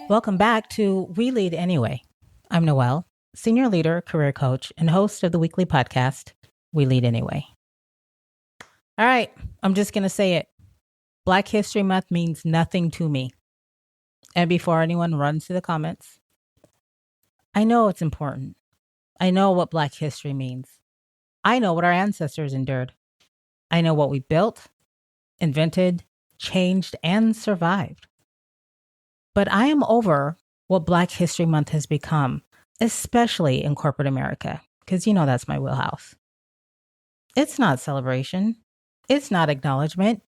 Welcome back to We Lead Anyway. I'm Noelle, senior leader, career coach, and host of the weekly podcast, We Lead Anyway. All right, I'm just going to say it. Black History Month means nothing to me. And before anyone runs to the comments, I know it's important. I know what Black history means. I know what our ancestors endured. I know what we built, invented, changed, and survived. But I am over what Black History Month has become, especially in corporate America, because you know that's my wheelhouse. It's not celebration. It's not acknowledgement.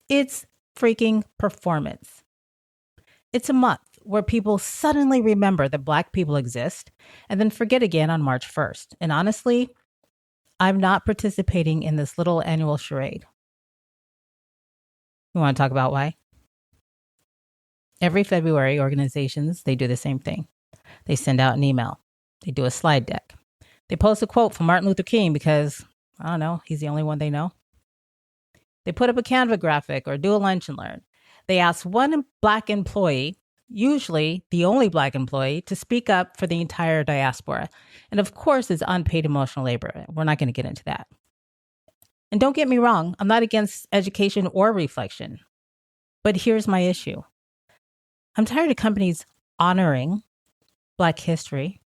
It's freaking performance. It's a month where people suddenly remember that Black people exist and then forget again on March 1st. And honestly, I'm not participating in this little annual charade. You want to talk about why? Every February, organizations, they do the same thing. They send out an email. They do a slide deck. They post a quote from Martin Luther King because, I don't know, he's the only one they know. They put up a Canva graphic or do a lunch and learn. They ask one Black employee, usually the only Black employee, to speak up for the entire diaspora. And of course, it's unpaid emotional labor. We're not going to get into that. And don't get me wrong, I'm not against education or reflection. But here's my issue. I'm tired of companies honoring Black history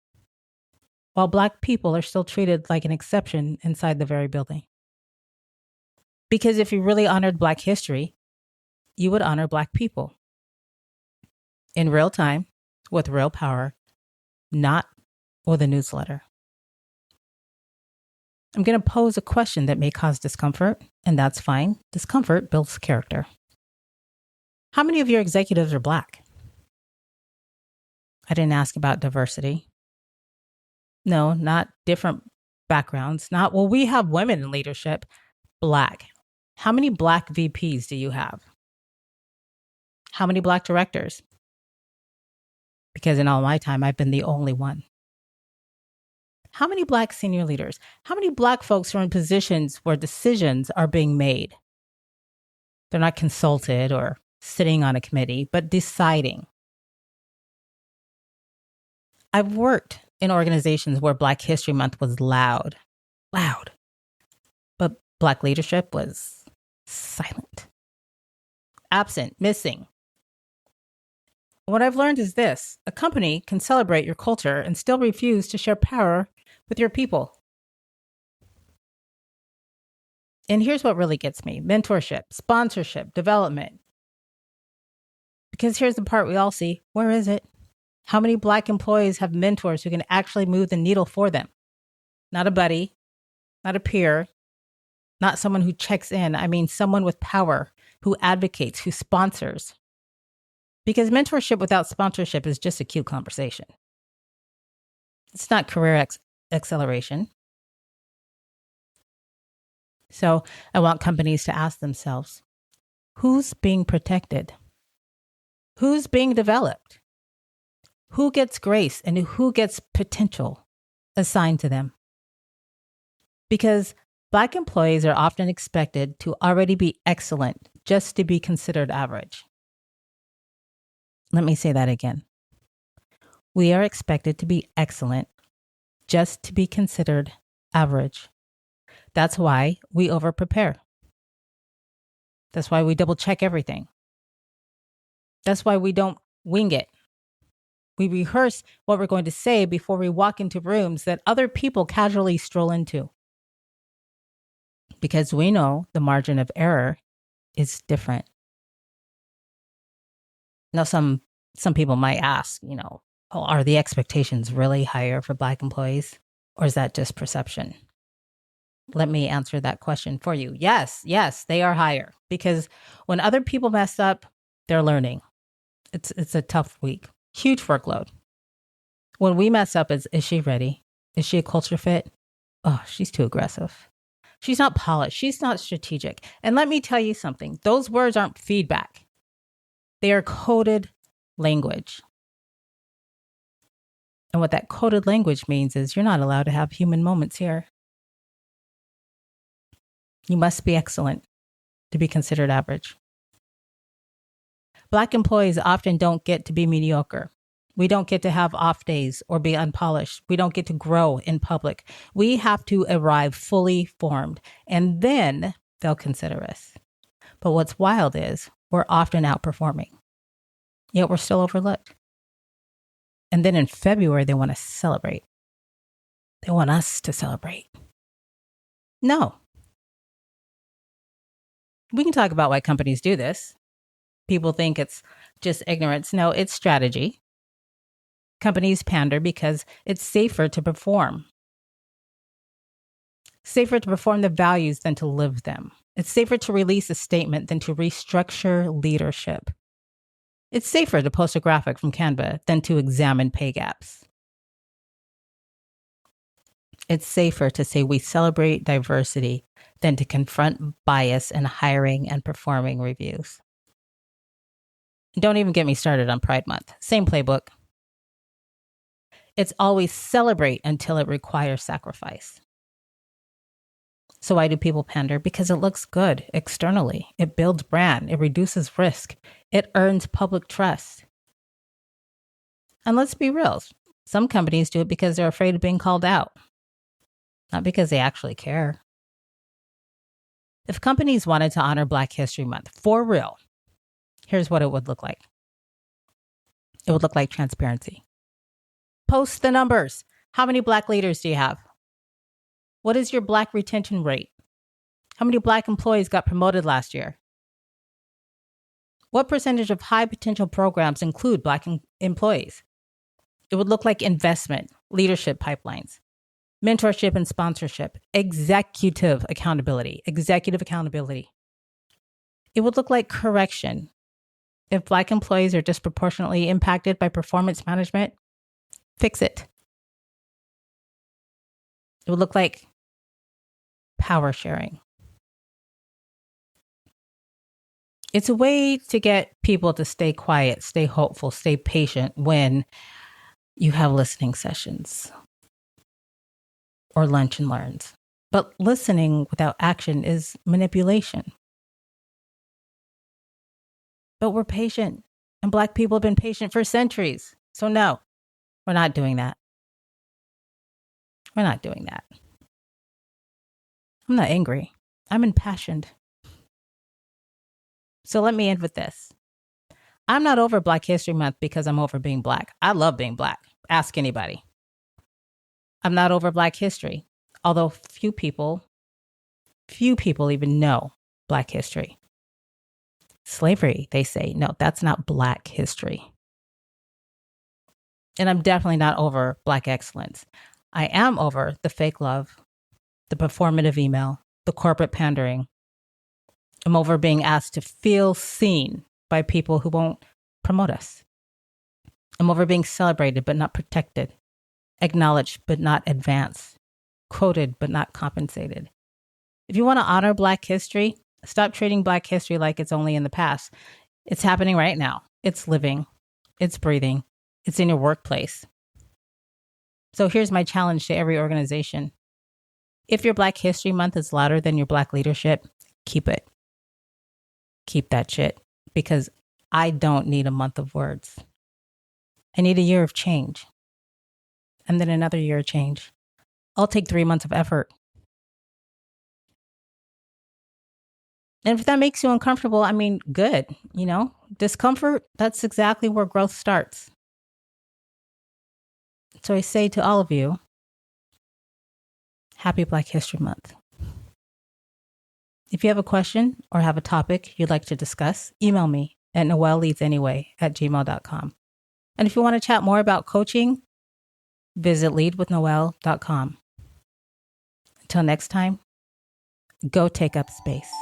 while Black people are still treated like an exception inside the very building. Because if you really honored Black history, you would honor Black people in real time, with real power, not with a newsletter. I'm going to pose a question that may cause discomfort, and that's fine. Discomfort builds character. How many of your executives are Black? I didn't ask about diversity. No, not different backgrounds. Not, well, we have women in leadership. Black. How many Black VPs do you have? How many Black directors? Because in all my time, I've been the only one. How many Black senior leaders? How many Black folks are in positions where decisions are being made? They're not consulted or sitting on a committee, but deciding. I've worked in organizations where Black History Month was loud, but Black leadership was silent, absent, missing. What I've learned is this: a company can celebrate your culture and still refuse to share power with your people. And here's what really gets me: mentorship, sponsorship, development. Because here's the part we all see: where is it? How many Black employees have mentors who can actually move the needle for them? Not a buddy, not a peer, not someone who checks in. I mean, someone with power, who advocates, who sponsors. Because mentorship without sponsorship is just a cute conversation. It's not career acceleration. So I want companies to ask themselves, who's being protected? Who's being developed? Who gets grace and who gets potential assigned to them? Because Black employees are often expected to already be excellent just to be considered average. Let me say that again. We are expected to be excellent just to be considered average. That's why we over-prepare. That's why we double-check everything. That's why we don't wing it. We rehearse what we're going to say before we walk into rooms that other people casually stroll into. Because we know the margin of error is different. Now, some people might ask, are the expectations really higher for Black employees? Or is that just perception? Let me answer that question for you. Yes, they are higher. Because when other people mess up, they're learning. It's a tough week. Huge workload. When we mess up, is she ready? Is she a culture fit? Oh, she's too aggressive. She's not polished. She's not strategic. And let me tell you something. Those words aren't feedback. They are coded language. And what that coded language means is you're not allowed to have human moments here. You must be excellent. to be considered average. Black employees often don't get to be mediocre. We don't get to have off days or be unpolished. We don't get to grow in public. We have to arrive fully formed, and then they'll consider us. But what's wild is we're often outperforming, yet we're still overlooked. And then in February, they want to celebrate. They want us to celebrate. No. We can talk about why companies do this. People think it's just ignorance. No, it's strategy. Companies pander because it's safer to perform. Safer to perform the values than to live them. It's safer to release a statement than to restructure leadership. It's safer to post a graphic from Canva than to examine pay gaps. It's safer to say we celebrate diversity than to confront bias in hiring and performing reviews. Don't even get me started on Pride Month. Same playbook. It's always celebrate until it requires sacrifice. So why do people pander? Because it looks good externally. It builds brand. It reduces risk. It earns public trust. And let's be real. Some companies do it because they're afraid of being called out, not because they actually care. If companies wanted to honor Black History Month for real, here's what it would look like. It would look like transparency. Post the numbers. How many Black leaders do you have? What is your Black retention rate? How many Black employees got promoted last year? What percentage of high potential programs include Black employees? It would look like investment, leadership pipelines, mentorship and sponsorship, executive accountability. It would look like correction. If Black employees are disproportionately impacted by performance management, fix it. It would look like power sharing. It's a way to get people to stay quiet, stay hopeful, stay patient when you have listening sessions or lunch and learns. But listening without action is manipulation. But we're patient, and Black people have been patient for centuries. So no, we're not doing that. We're not doing that. I'm not angry. I'm impassioned. So let me end with this. I'm not over Black History Month because I'm over being Black. I love being Black. Ask anybody. I'm not over Black history, although few people even know Black history. Slavery, they say, no, that's not Black history. And I'm definitely not over Black excellence. I am over the fake love, the performative email, the corporate pandering. I'm over being asked to feel seen by people who won't promote us. I'm over being celebrated but not protected, acknowledged but not advanced, quoted but not compensated. If you want to honor Black history, stop treating Black history like it's only in the past. It's happening right now. It's living. It's breathing. It's in your workplace. So here's my challenge to every organization. If your Black History Month is louder than your Black leadership, keep it. Keep that shit, because I don't need a month of words. I need a year of change. And then another year of change. I'll take 3 months of effort. And if that makes you uncomfortable, I mean, good. Discomfort, that's exactly where growth starts. So I say to all of you, happy Black History Month. If you have a question or have a topic you'd like to discuss, email me at noelleadsanyway@gmail.com. And if you want to chat more about coaching, visit leadwithnoelle.com. Until next time, go take up space.